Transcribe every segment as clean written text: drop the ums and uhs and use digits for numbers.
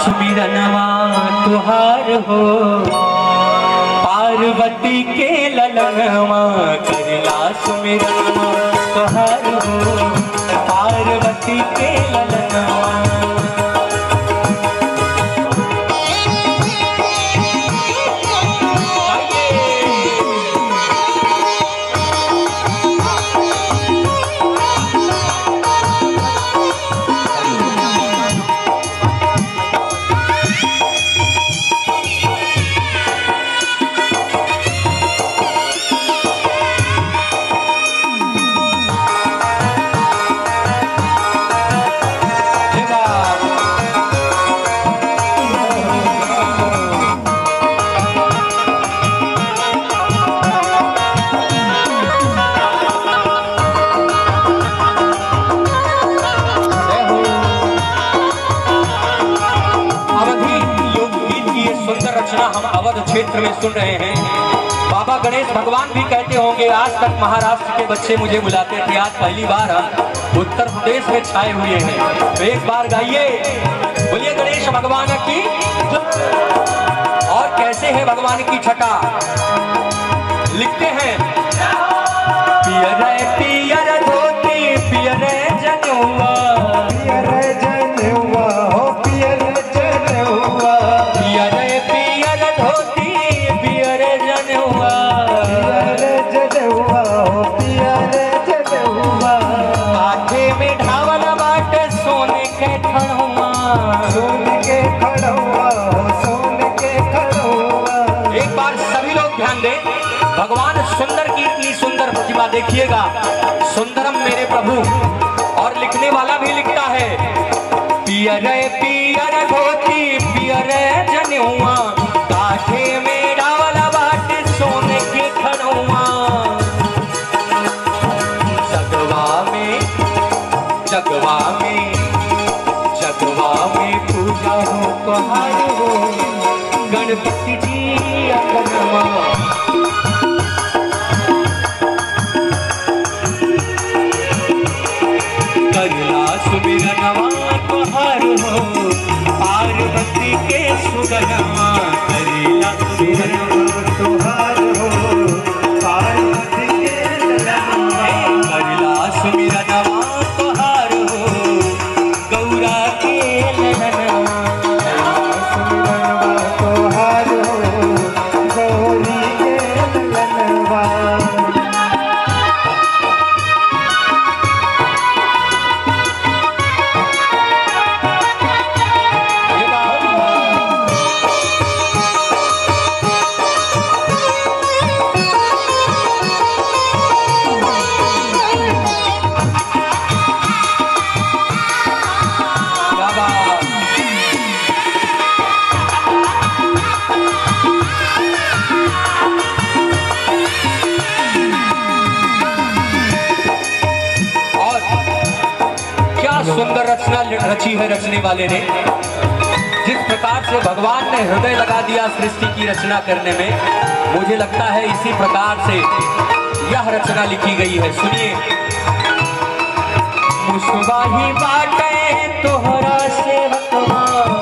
सुमिरनवा तुहार हो, पार्वती के ललनवा करला सुमिरनवा तुहार हो, पार्वती के ललनवा। हम अवध क्षेत्र में सुन रहे हैं। बाबा गणेश भगवान भी कहते होंगे आज तक महाराष्ट्र के बच्चे मुझे बुलाते थे, आज पहली बार हम उत्तर प्रदेश में छाए हुए हैं। तो एक बार गाइए, बोलिए गणेश भगवान की। और कैसे है भगवान की छटा, लिखते हैं पियर पियर धोती पियर जनुआ, पियर जनुआ हो पियर जनुआ, पियर पियर धोती पियर जनुआ, पियर जनुआ हो पियर जनुआ, आखे में ढावल बाट सोने के खड़ुआ, सोने के खड़ुआ सोने के खड़ुआ। एक बार सभी लोग ध्यान दें, भगवान सुंदर की इतनी सुंदर प्रतिमा देखिएगा, सुंदरम मेरे प्रभु। और लिखने वाला भी लिखता है पियर पियर धोती पियर जनुआ, काठे में डावल बाट सोने के खड़ुआ, जगवा में जगवा में जगवा में पूजा हो तुहार हो, गणपति जी अगनवा। करला सुमिरनवा तुहार हो, पार्वती के सुगनवा, करला सुमिरनवा तुहार हो, पार्वती के ललनवा, करला सुमिरनवा तुहार हो, गौरा के ललनवा, सुमिरनवा तुहार हो, गौरी के ललनवा। सुंदर रचना रची है रचने वाले ने। जिस प्रकार से भगवान ने हृदय लगा दिया सृष्टि की रचना करने में, मुझे लगता है इसी प्रकार से यह रचना लिखी गई है। सुनिए, मुसवाही बाटे तोहरा से भगवान,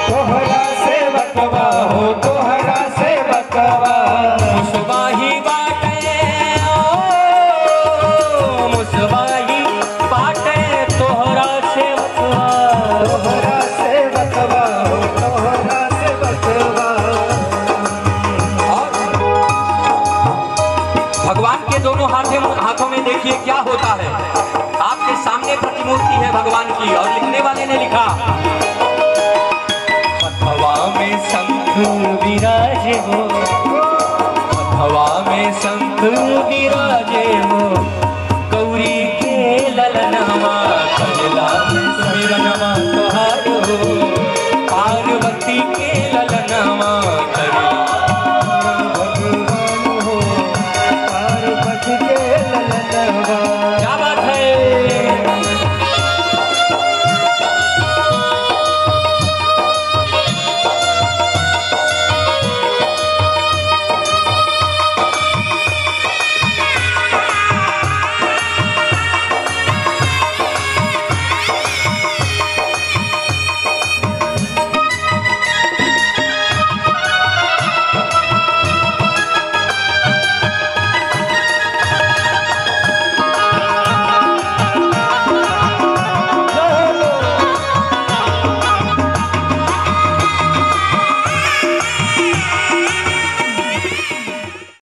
तोहरा से बकवा हो तोहरा से बकवा, मुसवाही बाटे ओ मुसवाही बाटे तोहरा से बकवा, तोहरा से बकवा हो तोहरा से बकवा। और भगवान के दोनों हाथों में देखिए क्या होता है। आपके सामने प्रतिमूर्ति है भगवान की, और लिखने वाले ने लिखा हवा में शंख विराजे हो, हवा में शंख विराजे हो,